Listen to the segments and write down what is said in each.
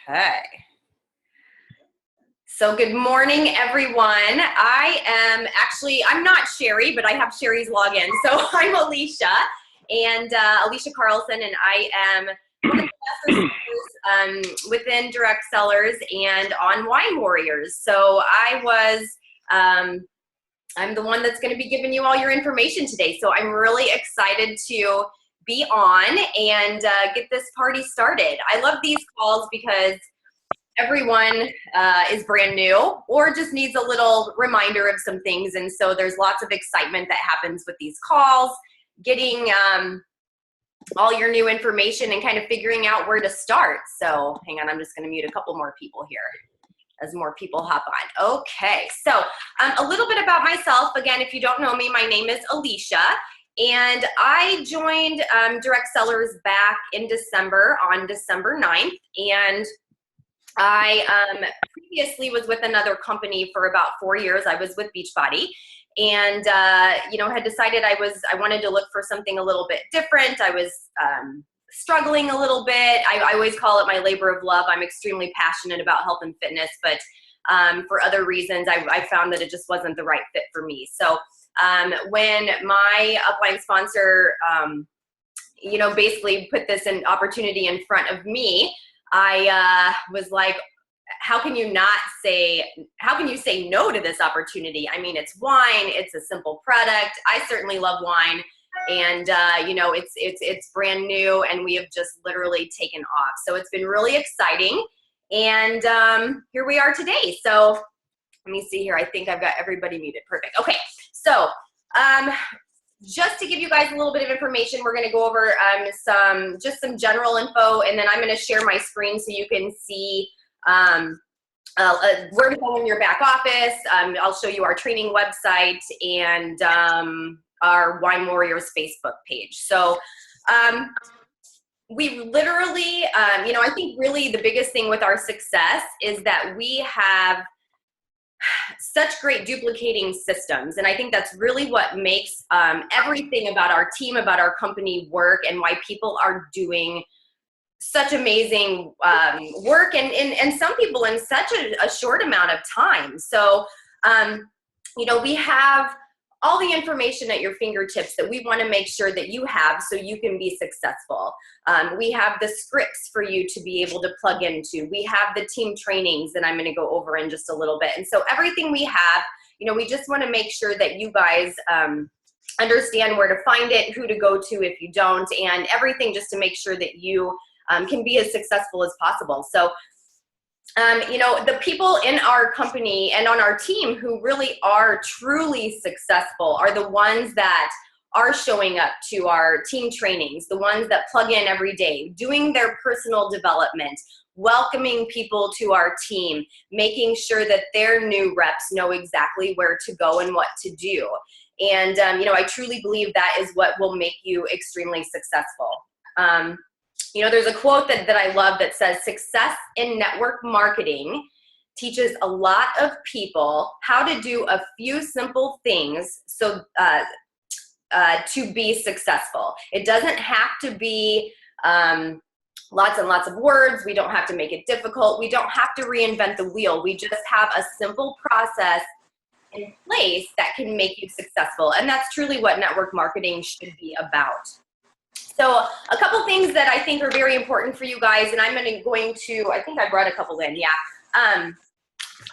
Okay. So good morning, everyone. I'm not Sherry, but I have Sherry's login. So I'm Alicia, and Alicia Carlson, and I am one of the investors within Direct Cellars and on Wine Warriors. So I'm the one that's going to be giving you all your information today. So I'm really excited to be on and get this party started. I love these calls because everyone is brand new or just needs a little reminder of some things. And so there's lots of excitement that happens with these calls, getting all your new information and kind of figuring out where to start. So hang on, I'm just going to mute a couple more people here as more people hop on. Okay, so a little bit about myself. Again, if you don't know me, my name is Alicia, and I joined Direct Cellars back in December, on December 9th, and I previously was with another company for about 4 years. I was with Beachbody, and had decided I wanted to look for something a little bit different. I was struggling a little bit. I always call it my labor of love. I'm extremely passionate about health and fitness, but for other reasons, I found that it just wasn't the right fit for me. So when my upline sponsor, basically put this opportunity in front of me, I was like, how can you say no to this opportunity? I mean, it's wine, it's a simple product. I certainly love wine, and it's brand new, and we have just literally taken off. So it's been really exciting, and here we are today. So let me see here. I think I've got everybody muted. Perfect. Okay, so just to give you guys a little bit of information, we're going to go over some general info, and then I'm going to share my screen so you can see where to go in your back office. I'll show you our training website and our Wine Warriors Facebook page. So we literally, I think really the biggest thing with our success is that we have such great duplicating systems, and I think that's really what makes everything about our team, about our company work, and why people are doing such amazing work, and some people in such a short amount of time. So we have all the information at your fingertips that we want to make sure that you have so you can be successful. We have the scripts for you to be able to plug into. We have the team trainings that I'm going to go over in just a little bit. And so everything we have, we just want to make sure that you guys understand where to find it, who to go to if you don't, and everything just to make sure that you can be as successful as possible. So the people in our company and on our team who really are truly successful are the ones that are showing up to our team trainings, the ones that plug in every day, doing their personal development, welcoming people to our team, making sure that their new reps know exactly where to go and what to do. And, I truly believe that is what will make you extremely successful. There's a quote that I love that says, success in network marketing teaches a lot of people how to do a few simple things so to be successful. It doesn't have to be lots and lots of words. We don't have to make it difficult. We don't have to reinvent the wheel. We just have a simple process in place that can make you successful. And that's truly what network marketing should be about. So a couple things that I think are very important for you guys, and I'm going to, I think I brought a couple in, yeah.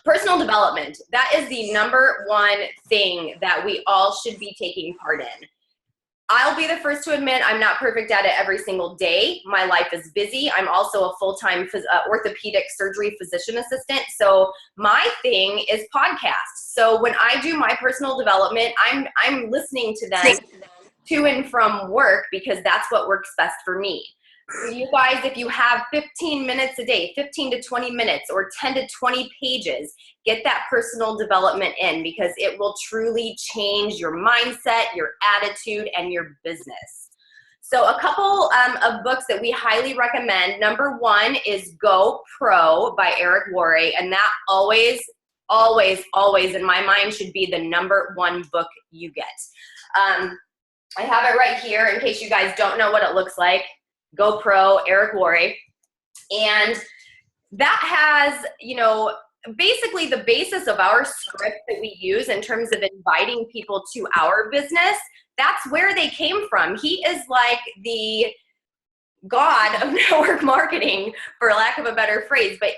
Personal development. That is the number one thing that we all should be taking part in. I'll be the first to admit I'm not perfect at it every single day. My life is busy. I'm also a full-time orthopedic surgery physician assistant. So my thing is podcasts. So when I do my personal development, I'm listening to them to and from work because that's what works best for me. So you guys, if you have 15 minutes a day, 15 to 20 minutes or 10 to 20 pages, get that personal development in because it will truly change your mindset, your attitude, and your business. So a couple of books that we highly recommend. Number one is Go Pro by Eric Worre, and that always in my mind should be the number one book you get. I have it right here in case you guys don't know what it looks like. Go Pro, Eric Worre. And that has, basically the basis of our script that we use in terms of inviting people to our business. That's where they came from. He is like the God of network marketing, for lack of a better phrase. But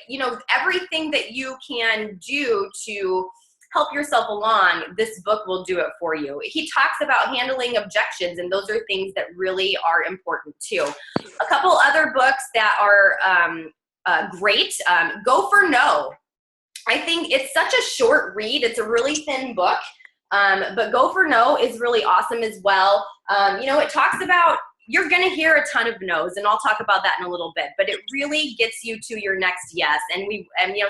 everything that you can do to help yourself along, this book will do it for you. He talks about handling objections, and those are things that really are important too. A couple other books that are great. Go for No. I think it's such a short read. It's a really thin book, but Go for No is really awesome as well. It talks about, you're going to hear a ton of no's, and I'll talk about that in a little bit, but it really gets you to your next yes. And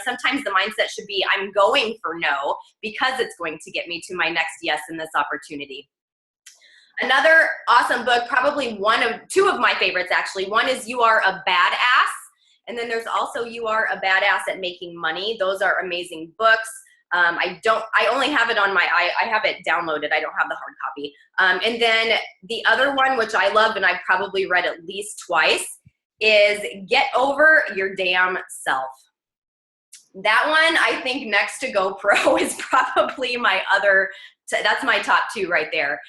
sometimes the mindset should be, I'm going for no because it's going to get me to my next yes in this opportunity. Another awesome book, probably two of my favorites actually. One is You Are a Badass. And then there's also You Are a Badass at Making Money. Those are amazing books. I only have it on I have it downloaded. I don't have the hard copy. And then the other one, which I love and I've probably read at least twice, is Get Over Your Damn Self. That one, I think next to GoPro is probably that's my top two right there.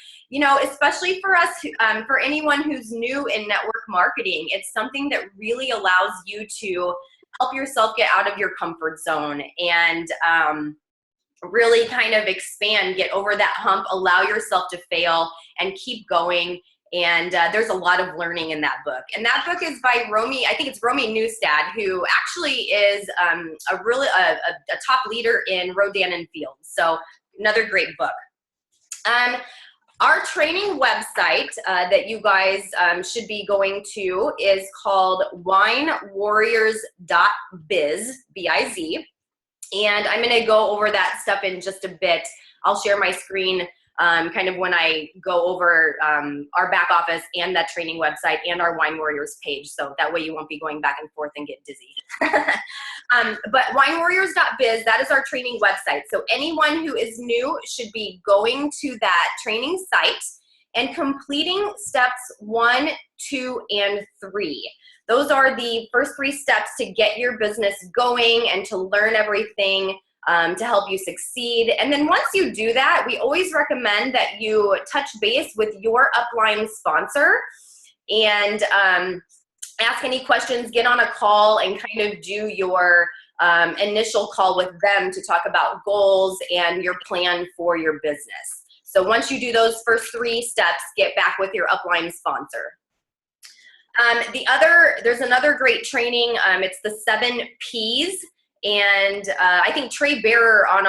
Especially for us, for anyone who's new in network marketing, it's something that really allows you to help yourself get out of your comfort zone and really kind of expand, get over that hump, allow yourself to fail and keep going. And there's a lot of learning in that book. And that book is by Romy, I think it's Romy Newstad, who actually is a top leader in Rodan and Fields. So another great book. Our training website that you guys should be going to is called winewarriors.biz, B-I-Z. And I'm going to go over that stuff in just a bit. I'll share my screen kind of when I go over our back office and that training website and our Wine Warriors page. So that way you won't be going back and forth and get dizzy. But winewarriors.biz, that is our training website. So anyone who is new should be going to that training site and completing steps 1, 2, and 3. Those are the first 3 steps to get your business going and to learn everything to help you succeed. And then once you do that, we always recommend that you touch base with your upline sponsor and ask any questions, get on a call and kind of do your initial call with them to talk about goals and your plan for your business. So once you do those first 3 steps, get back with your upline sponsor. There's another great training. It's the 7 Ps. And I think Trey Bearer on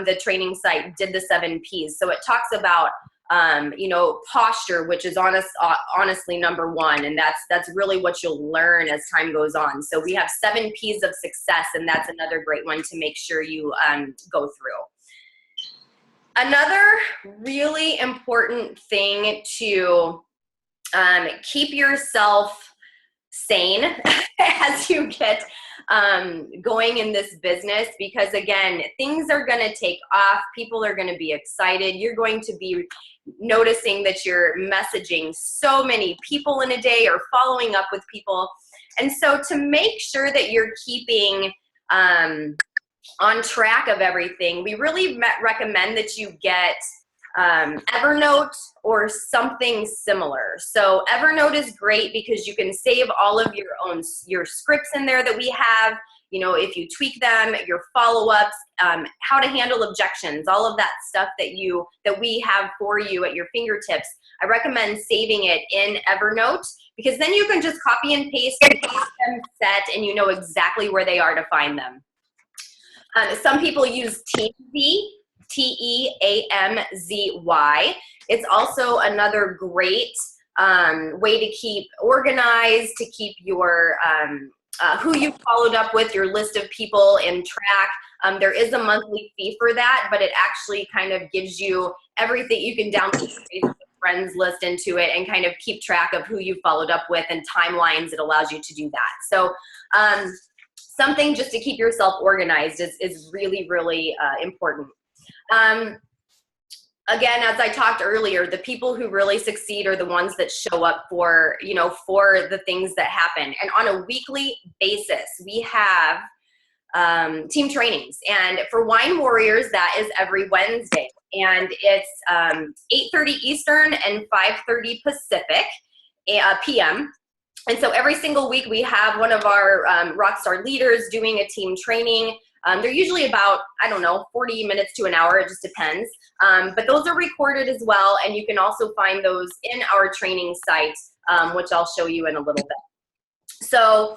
the training site did the 7 Ps. So it talks about, posture, which is honestly number 1. And that's really what you'll learn as time goes on. So we have 7 Ps of success, and that's another great one to make sure you go through. Another really important thing to keep yourself sane as you get going in this business, because again, things are going to take off. People are going to be excited. You're going to be noticing that you're messaging so many people in a day or following up with people. And so to make sure that you're keeping on track of everything, we really recommend that you get Evernote or something similar. So Evernote is great because you can save all of your scripts in there that we have, if you tweak them, your follow-ups, how to handle objections, all of that stuff that we have for you at your fingertips. I recommend saving it in Evernote because then you can just copy and paste them set and you know exactly where they are to find them. Some people use Teamzy, Teamzy. It's also another great way to keep organized, to keep your who you followed up with, your list of people in track. There is a monthly fee for that, but it actually kind of gives you everything. You can download your friends list into it and kind of keep track of who you followed up with and timelines. It allows you to do that. So something just to keep yourself organized is really, really important. again, as I talked earlier, the people who really succeed are the ones that show up for, you know, for the things that happen. And on a weekly basis, we have team trainings. And for Wine Warriors, that is every Wednesday. And it's 8:30 Eastern and 5:30 Pacific p.m. And so every single week we have one of our Rockstar leaders doing a team training. They're usually about, I don't know, 40 minutes to an hour, it just depends. But those are recorded as well, and you can also find those in our training site, which I'll show you in a little bit. So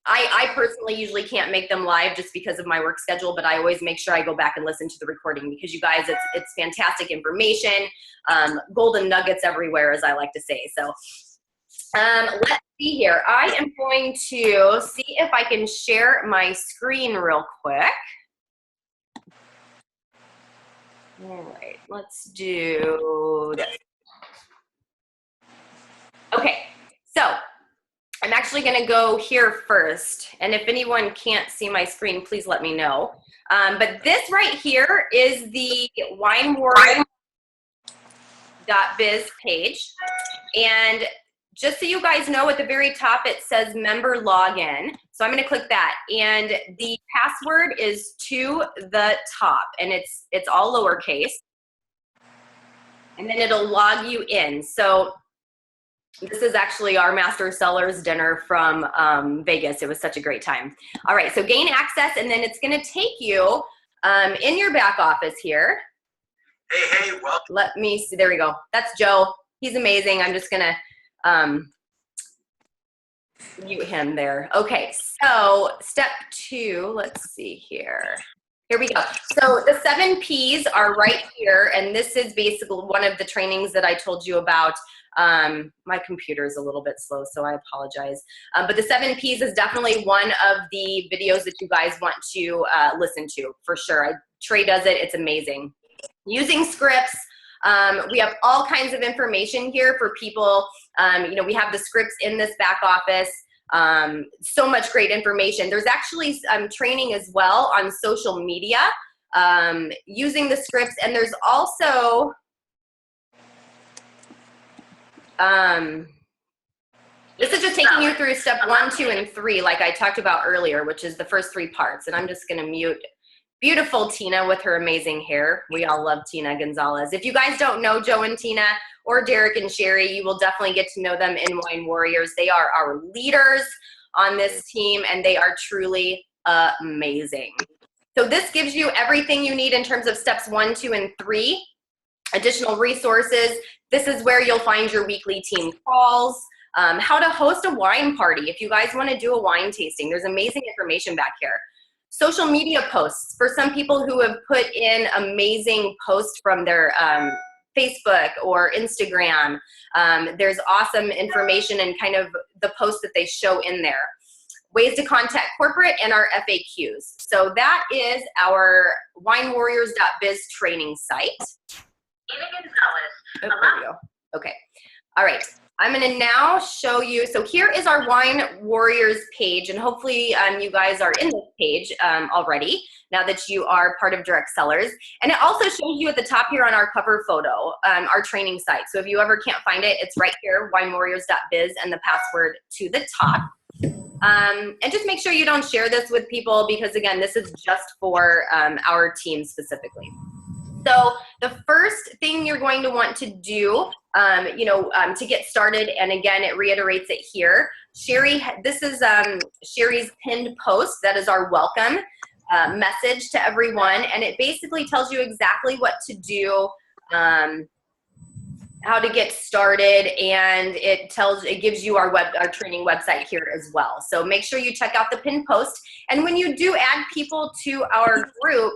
I personally usually can't make them live just because of my work schedule, but I always make sure I go back and listen to the recording because you guys, it's fantastic information, golden nuggets everywhere, as I like to say. So let's see here. I am going to see if I can share my screen real quick. All right, let's do this. Okay, so I'm actually going to go here first, and if anyone can't see my screen, please let me know. But this right here is the winewarrior.biz page, and just so you guys know, at the very top it says member login. So I'm going to click that, and the password is to the top, and it's all lowercase, and then it'll log you in. So this is actually our Master Cellars dinner from Vegas. It was such a great time. All right, so gain access, and then it's going to take you in your back office here. Hey, welcome. Let me see. There we go. That's Joe. He's amazing. I'm just going to mute him there. Okay, so step 2. Let's see here. Here we go. So the 7 Ps are right here, and this is basically one of the trainings that I told you about. My computer is a little bit slow, so I apologize. But the 7 Ps is definitely one of the videos that you guys want to listen to, for sure. Trey does it. It's amazing. Using scripts. We have all kinds of information here for people. You know, we have the scripts in this back office. So much great information. There's actually training as well on social media using the scripts, and there's also this is just taking you through step 1, 2, and 3, like I talked about earlier, which is the first 3 parts. And I'm just going to mute beautiful Tina with her amazing hair. We all love Tina Gonzalez. If you guys don't know Joe and Tina or Derek and Sherry, you will definitely get to know them in Wine Warriors. They are our leaders on this team, and they are truly amazing. So this gives you everything you need in terms of steps 1, 2, and 3. Additional resources. This is where you'll find your weekly team calls, how to host a wine party. If you guys want to do a wine tasting, there's amazing information back here. Social media posts for some people who have put in amazing posts from their Facebook or Instagram. There's awesome information and kind of the posts that they show in there. Ways to contact corporate and our FAQs. So that is our winewarriors.biz training site. Oh, there we go. Okay. All right. I'm going to now show you. So here is our Wine Warriors page, and hopefully you guys are in this page already now that you are part of Direct Cellars. And it also shows you at the top here on our cover photo, our training site. So if you ever can't find it, it's right here, winewarriors.biz, and the password to the top. And just make sure you don't share this with people because, again, this is just for our team specifically. So the first thing you're going to want to do, to get started, and again, it reiterates it here. Sherry, this is Sherry's pinned post. That is our welcome message to everyone, and it basically tells you exactly what to do, how to get started, and it gives you our training website here as well. So make sure you check out the pinned post. And when you do add people to our group,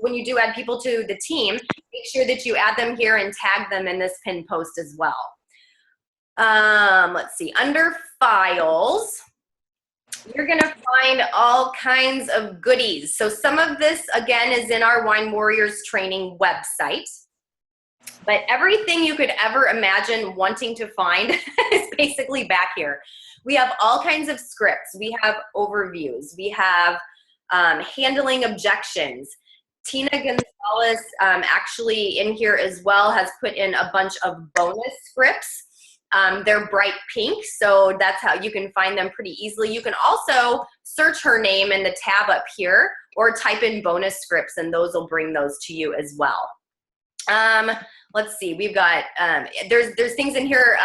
when you do add people to the team, make sure that you add them here and tag them in this pinned post as well. Let's see, under files, you're gonna find all kinds of goodies. So some of this, again, is in our Wine Warriors training website. But everything you could ever imagine wanting to find is basically back here. We have all kinds of scripts. We have overviews. We have handling objections. Tina Gonzalez actually in here as well has put in a bunch of bonus scripts. They're bright pink, so that's how you can find them pretty easily. You can also search her name in the tab up here or type in bonus scripts and those will bring those to you as well. Let's see, we've got, there's things in here,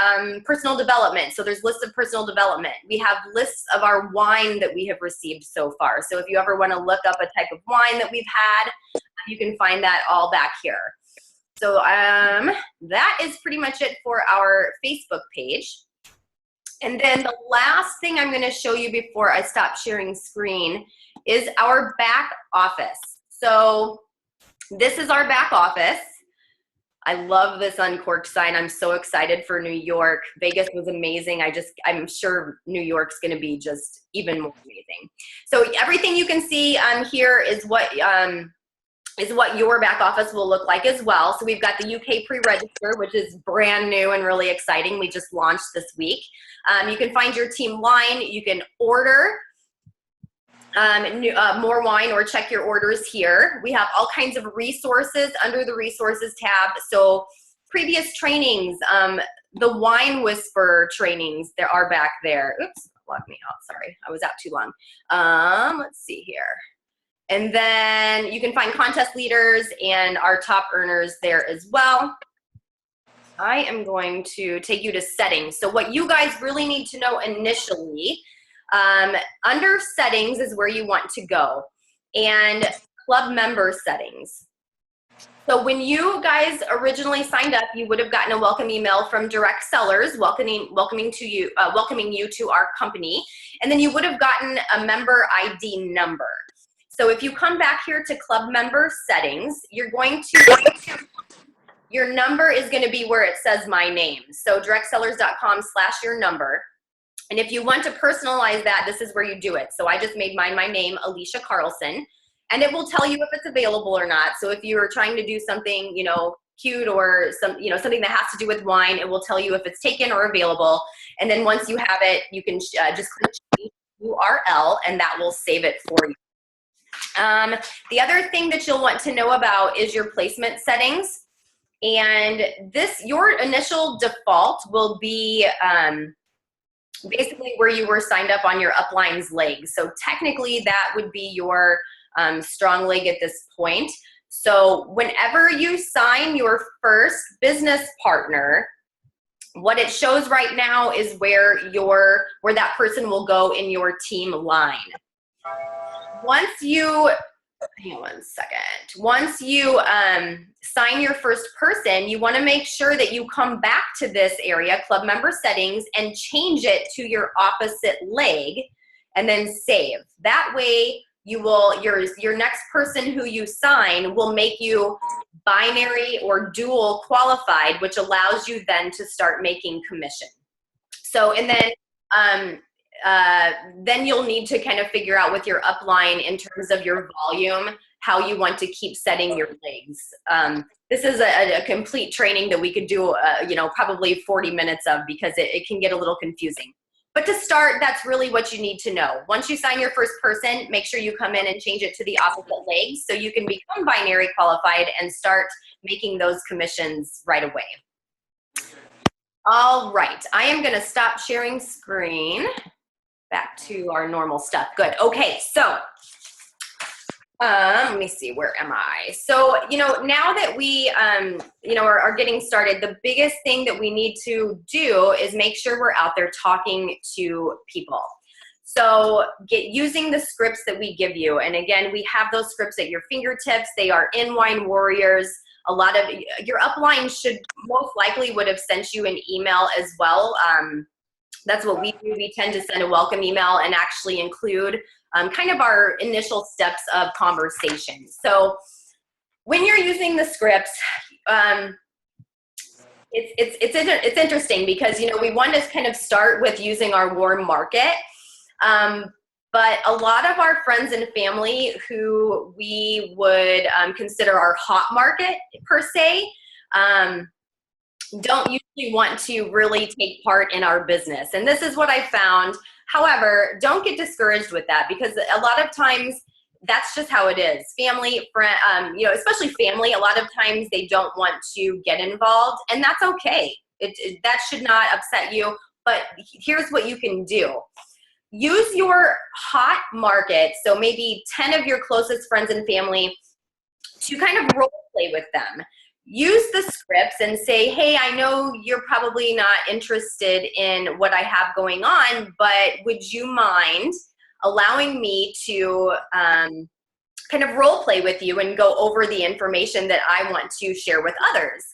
personal development. So there's lists of personal development. We have lists of our wine that we have received so far. So if you ever want to look up a type of wine that we've had, you can find that all back here. So that is pretty much it for our Facebook page. And then the last thing I'm going to show you before I stop sharing screen is our back office. So this is our back office. I love this uncorked sign. I'm so excited for New York. Vegas was amazing. I'm sure New York's going to be just even more amazing. So everything you can see here is what your back office will look like as well. So we've got the UK pre-register, which is brand new and really exciting. We just launched this week. You can find your team line. You can order more wine or check your orders here. We have all kinds of resources under the resources tab. So previous trainings, the wine whisper trainings, there are back there. Oops, locked me out, sorry. I was out too long. Let's see here. And then you can find contest leaders and our top earners there as well. I am going to take you to settings. So what you guys really need to know initially, under settings is where you want to go, and club member settings. So when you guys originally signed up, you would have gotten a welcome email from Direct Cellars welcoming you to our company, and then you would have gotten a member ID number. So if you come back here to club member settings, your number is going to be where it says my name. So directcellars.com/your number. And if you want to personalize that, this is where you do it. So I just made mine my name, Alicia Carlson, and it will tell you if it's available or not. So if you're trying to do something, you know, cute or something that has to do with wine, it will tell you if it's taken or available. And then once you have it, you can just click change URL and that will save it for you. The other thing that you'll want to know about is your placement settings. And your initial default will be, basically where you were signed up on your upline's leg. So technically that would be your strong leg at this point. So whenever you sign your first business partner, what it shows right now is where that person will go in your team line. Once you, hang on one second. Once you sign your first person, you want to make sure that you come back to this area, club member settings, and change it to your opposite leg and then save. That way your next person who you sign will make you binary or dual qualified, which allows you then to start making commission. So, and then you'll need to kind of figure out with your upline in terms of your volume, how you want to keep setting your legs. This is a complete training that we could do, probably 40 minutes of, because it can get a little confusing. But to start, that's really what you need to know. Once you sign your first person, make sure you come in and change it to the opposite legs so you can become binary qualified and start making those commissions right away. All right, I am gonna stop sharing screen. Back to our normal stuff. Good. Okay, so let me see, where am I? So, now that we, are getting started, the biggest thing that we need to do is make sure we're out there talking to people. So using the scripts that we give you. And again, we have those scripts at your fingertips. They are in Wine Warriors. A lot of your upline should most likely would have sent you an email as well. That's what we do. We tend to send a welcome email and actually include kind of our initial steps of conversation. So when you're using the scripts, it's interesting because, we want to kind of start with using our warm market. But a lot of our friends and family who we would consider our hot market per se, don't usually want to really take part in our business. And this is what I found. However, don't get discouraged with that, because a lot of times that's just how it is. Family, friend, especially family, a lot of times they don't want to get involved, and that's okay. That should not upset you, but here's what you can do. Use your hot market, so maybe 10 of your closest friends and family, to kind of role play with them. Use the scripts and say, hey, I know you're probably not interested in what I have going on, but would you mind allowing me to kind of role play with you and go over the information that I want to share with others?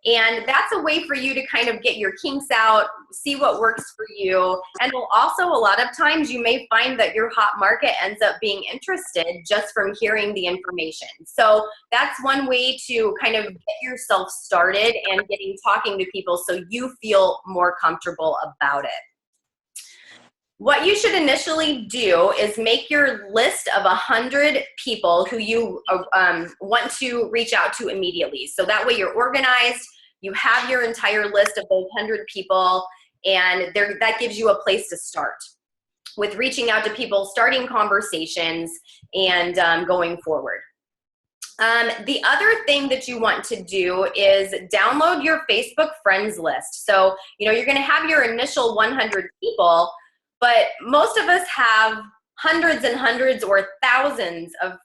And that's a way for you to kind of get your kinks out, see what works for you. And also, a lot of times you may find that your hot market ends up being interested just from hearing the information. So that's one way to kind of get yourself started and talking to people so you feel more comfortable about it. What you should initially do is make your list of 100 people who you want to reach out to immediately. So that way you're organized, you have your entire list of those 100 people, and that gives you a place to start with reaching out to people, starting conversations, and going forward. The other thing that you want to do is download your Facebook friends list. So, you're going to have your initial 100 people, but most of us have hundreds and hundreds or thousands of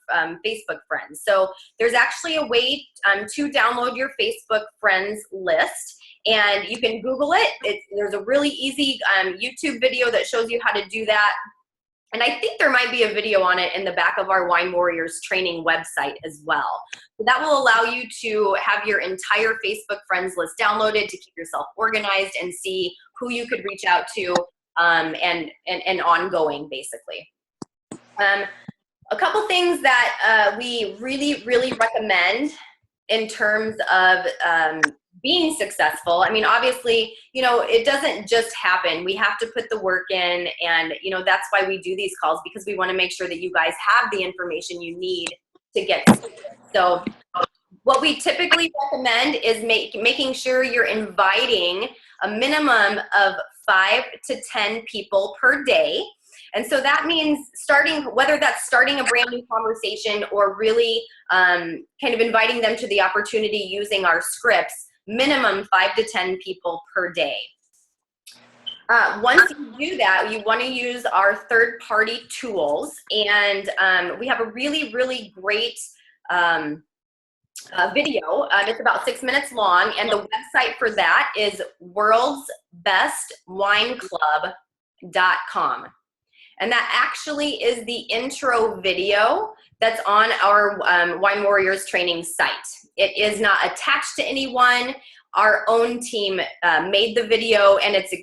Facebook friends. So there's actually a way to download your Facebook friends list, and you can Google it. There's a really easy YouTube video that shows you how to do that. And I think there might be a video on it in the back of our Wine Warriors training website as well. So that will allow you to have your entire Facebook friends list downloaded to keep yourself organized and see who you could reach out to and ongoing, basically. A couple things that we really, really recommend in terms of being successful. I mean, obviously, it doesn't just happen. We have to put the work in, and, that's why we do these calls, because we want to make sure that you guys have the information you need to get started. So what we typically recommend is making sure you're inviting a minimum of 5 to 10 people per day. And so that means whether that's starting a brand new conversation or really kind of inviting them to the opportunity using our scripts, minimum 5 to 10 people per day. Once you do that, you want to use our third-party tools. And we have a really, really great video. It's about 6 minutes long, and the website for that is worldsbestwineclub.com. And that actually is the intro video that's on our Wine Warriors training site. It is not attached to anyone. Our own team made the video, and it's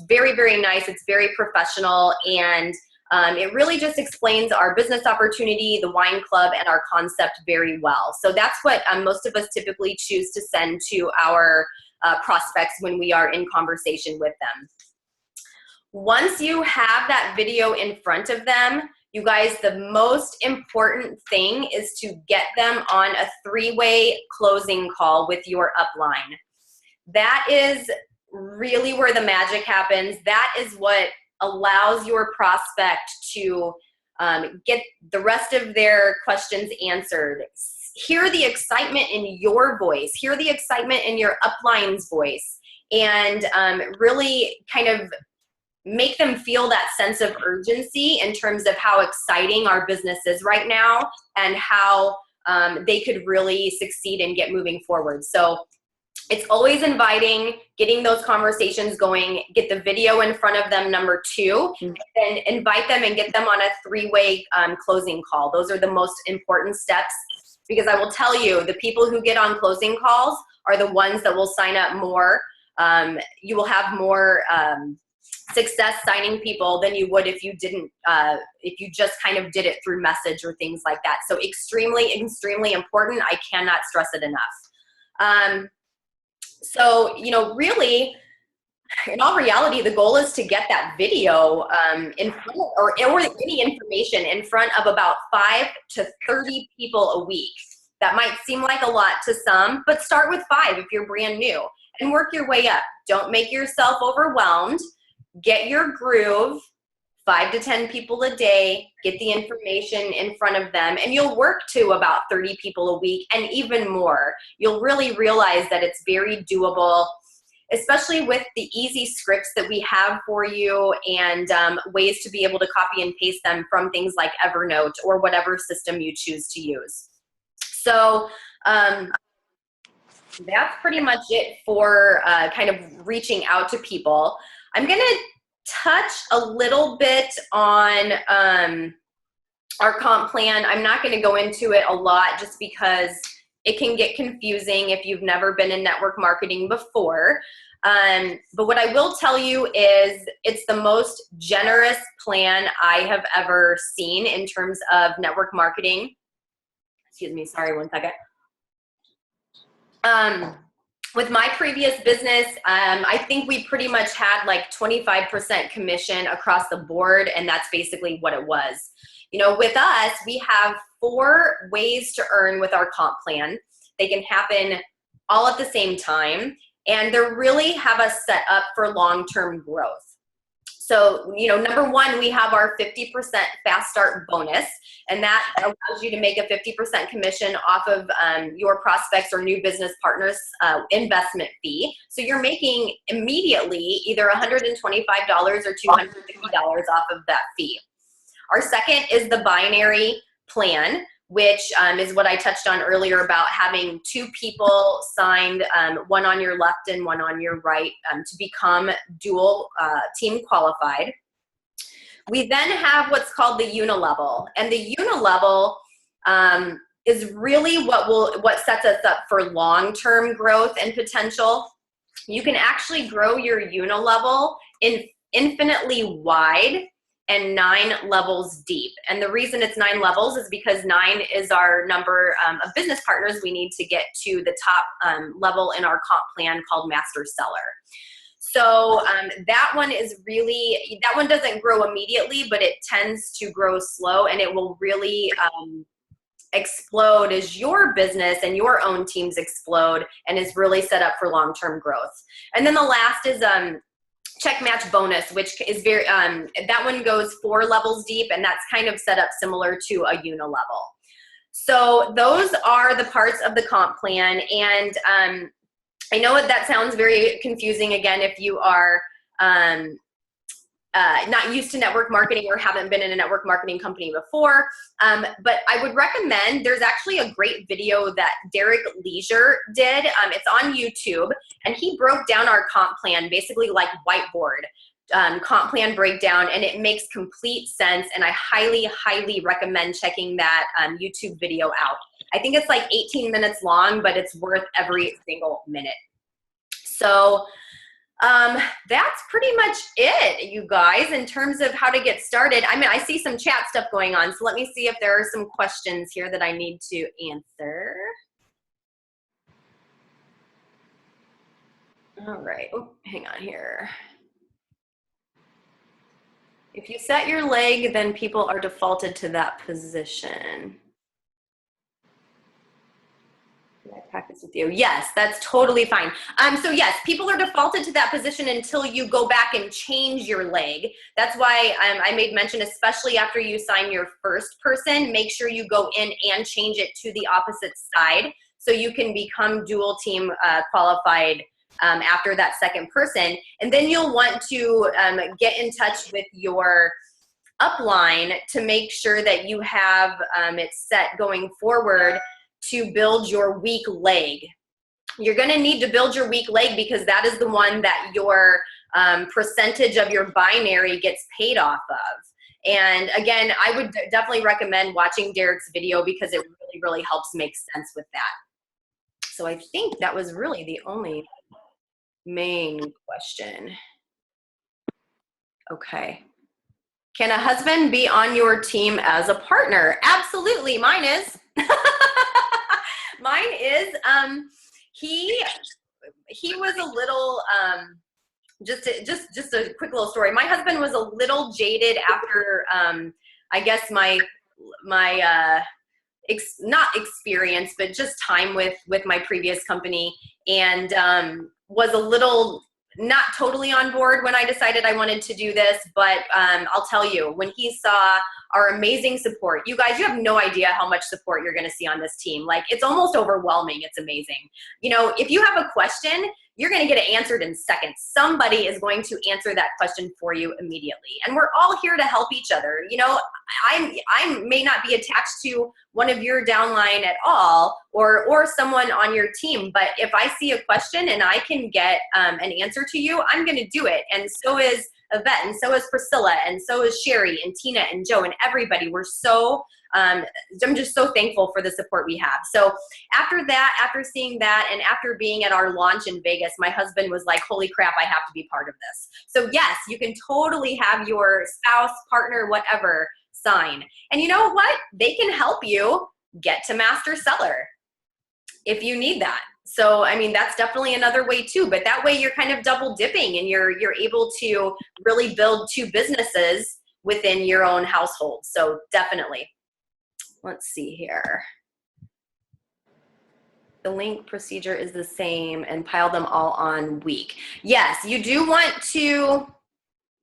very, very nice. It's very professional, and it really just explains our business opportunity, the wine club, and our concept very well. So that's what most of us typically choose to send to our prospects when we are in conversation with them. Once you have that video in front of them, you guys, the most important thing is to get them on a 3-way closing call with your upline. That is really where the magic happens. That is what allows your prospect to get the rest of their questions answered. Hear the excitement in your voice. Hear the excitement in your upline's voice, and really kind of make them feel that sense of urgency in terms of how exciting our business is right now and how they could really succeed and get moving forward. So it's always inviting, getting those conversations going, get the video in front of them, number 2, and invite them and get them on a 3-way closing call. Those are the most important steps, because I will tell you, the people who get on closing calls are the ones that will sign up more. You will have more success signing people than you would if you didn't, if you just kind of did it through message or things like that. So extremely, extremely important. I cannot stress it enough. So, really, in all reality, the goal is to get that video in front of, or any information in front of about 5 to 30 people a week. That might seem like a lot to some, but start with 5 if you're brand new and work your way up. Don't make yourself overwhelmed. Get your groove. 5 to 10 people a day, get the information in front of them, and you'll work to about 30 people a week and even more. You'll really realize that it's very doable, especially with the easy scripts that we have for you and ways to be able to copy and paste them from things like Evernote or whatever system you choose to use. So that's pretty much it for kind of reaching out to people. I'm going to touch a little bit on our comp plan. I'm not going to go into it a lot just because it can get confusing if you've never been in network marketing before. But what I will tell you is it's the most generous plan I have ever seen in terms of network marketing. Excuse me, sorry, one second. With my previous business, I think we pretty much had like 25% commission across the board, and that's basically what it was. You know, with us, we have 4 ways to earn with our comp plan. They can happen all at the same time, and they really have us set up for long-term growth. So, you know, number 1, we have our 50% fast start bonus, and that allows you to make a 50% commission off of your prospects or new business partners investment fee. So you're making immediately either $125 or $250 off of that fee. Our second is the binary plan, which is what I touched on earlier about having 2 people signed, one on your left and one on your right, to become dual team qualified. We then have what's called the unilevel, and the unilevel is really what sets us up for long-term growth and potential. You can actually grow your unilevel infinitely wide and 9 levels deep. And the reason it's 9 levels is because 9 is our number of business partners we need to get to the top level in our comp plan called Master Seller. So that one doesn't grow immediately, but it tends to grow slow, and it will really explode as your business and your own teams explode, and is really set up for long-term growth. And then the last is check match bonus, which is very, that one goes 4 levels deep, and that's kind of set up similar to a unilevel. So those are the parts of the comp plan. And I know that sounds very confusing, again, if you are not used to network marketing or haven't been in a network marketing company before. But I would recommend, there's actually a great video that Derek Leisure did. It's on YouTube, and he broke down our comp plan, basically like whiteboard comp plan breakdown, and it makes complete sense. And I highly, highly recommend checking that YouTube video out. I think it's like 18 minutes long, but it's worth every single minute. So that's pretty much it, you guys, in terms of how to get started. I mean, I see some chat stuff going on, so let me see if there are some questions here that I need to answer. All right, oh, hang on here. If you set your leg, then people are defaulted to that position. Can I practice with you? Yes, that's totally fine. So yes, people are defaulted to that position until you go back and change your leg. That's why I made mention, especially after you sign your first person, make sure you go in and change it to the opposite side so you can become dual team qualified after that second person. And then you'll want to get in touch with your upline to make sure that you have it set going forward to build your weak leg. You're going to need to build your weak leg because that is the one that your percentage of your binary gets paid off of. And again, I would definitely recommend watching Derek's video because it really, really helps make sense with that. So I think that was really the only main question. Okay. Can a husband be on your team as a partner? Absolutely. Mine is. Mine is. He was a little, just a quick little story. My husband was a little jaded after, I guess not experience, but just time with my previous company, and was a little not totally on board when I decided I wanted to do this, but I'll tell you, when he saw our amazing support, you guys, you have no idea how much support you're going to see on this team. Like, it's almost overwhelming. It's amazing. You know, if you have a question, you're going to get it answered in seconds. Somebody is going to answer that question for you immediately. And we're all here to help each other. You know, I may not be attached to one of your downline at all, or someone on your team, but if I see a question and I can get an answer to you, I'm going to do it. And so is Yvette, and so is Priscilla, and so is Sherry, and Tina, and Joe, and everybody. We're so, I'm just so thankful for the support we have. So after that, after seeing that, and after being at our launch in Vegas, my husband was like, holy crap, I have to be part of this. So yes, you can totally have your spouse, partner, whatever, sign. And you know what? They can help you get to master seller if you need that. So, I mean, that's definitely another way too, but that way you're kind of double dipping and you're able to really build two businesses within your own household. So definitely. Let's see here. The link procedure is the same and pile them all on week. Yes, you do want to,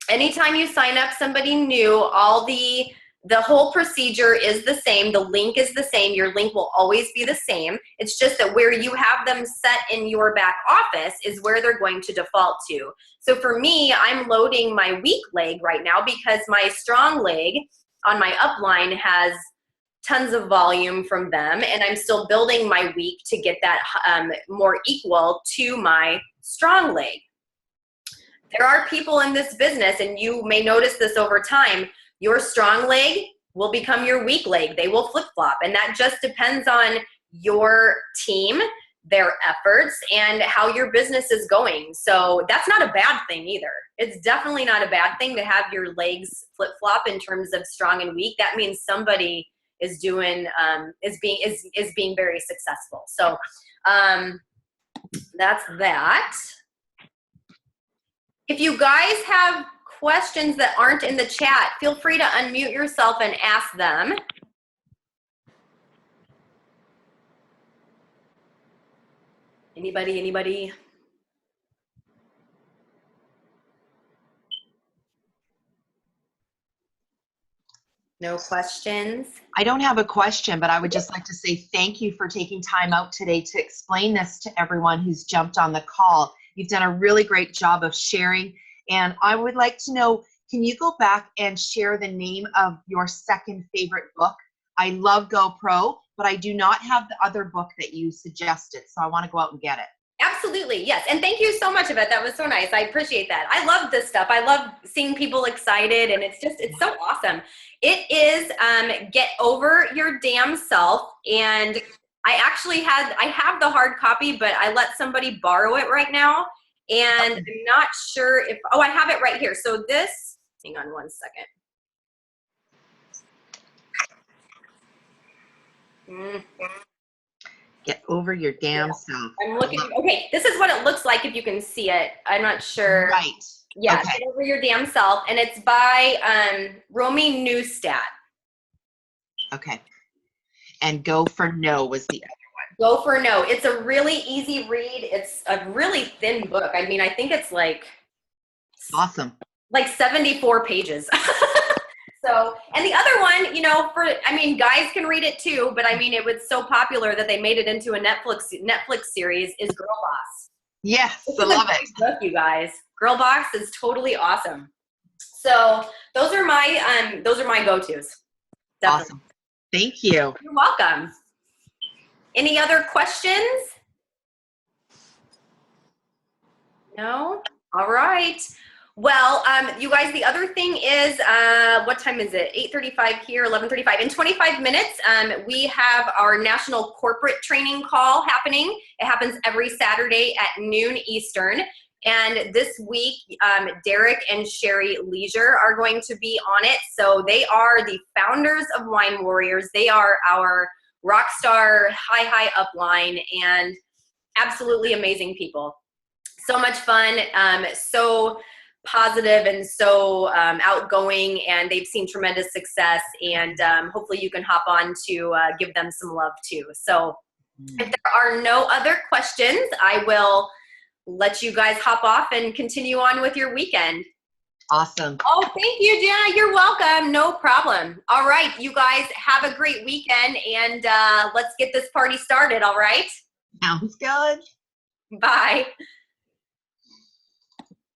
anytime you sign up somebody new, all the whole procedure is the same. The link is the same. Your link will always be the same. It's just that where you have them set in your back office is where they're going to default to. So for me, I'm loading my weak leg right now because my strong leg on my upline has tons of volume from them, and I'm still building my weak to get that more equal to my strong leg. There are people in this business, and you may notice this over time, your strong leg will become your weak leg. They will flip-flop, and that just depends on your team, their efforts, and how your business is going. So that's not a bad thing either. It's definitely not a bad thing to have your legs flip-flop in terms of strong and weak. That means somebody is doing is being very successful. So that's that. If you guys have questions that aren't in the chat, feel free to unmute yourself and ask them. Anybody? No questions? I don't have a question, but I would just like to say thank you for taking time out today to explain this to everyone who's jumped on the call. You've done a really great job of sharing, and I would like to know, can you go back and share the name of your second favorite book? I love GoPro, but I do not have the other book that you suggested, so I want to go out and get it. Absolutely, yes. And thank you so much, Yvette. That was so nice. I appreciate that. I love this stuff. I love seeing people excited, and it's so awesome. It is Get Over Your Damn Self, and I have the hard copy, but I let somebody borrow it right now, and I'm not sure if, oh, I have it right here. So this, hang on one second. Get over your damn self. I'm looking, okay, this is what it looks like if you can see it. I'm not sure. Right. Yeah, okay. Get Over Your Damn Self, and it's by Romy Neustadt. Okay. And Go for No was the other one. Go for No. It's a really easy read. It's a really thin book. I mean, I think it's like awesome. Like 74 pages. So, and the other one, you know, guys can read it too, but I mean, it was so popular that they made it into a Netflix series, is Girl Boss. Yes, I love it. Book, you guys. Girl Boss is totally awesome. So those are my go-tos. Definitely. Awesome. Thank you. You're welcome. Any other questions? No? All right. Well, you guys, the other thing is, what time is it? 8:35 here, 11:35. In 25 minutes, we have our national corporate training call happening. It happens every Saturday at noon Eastern. And this week, Derek and Sherry Leisure are going to be on it. So they are the founders of Wine Warriors. They are our rock star high upline and absolutely amazing people. So much fun, so positive and so outgoing, and they've seen tremendous success, and hopefully you can hop on to give them some love too. So if there are no other questions, I will let you guys hop off and continue on with your weekend. Awesome. Oh, thank you, Jana. You're welcome. No problem. All right, you guys have a great weekend, and let's get this party started, all right? Sounds good. Bye.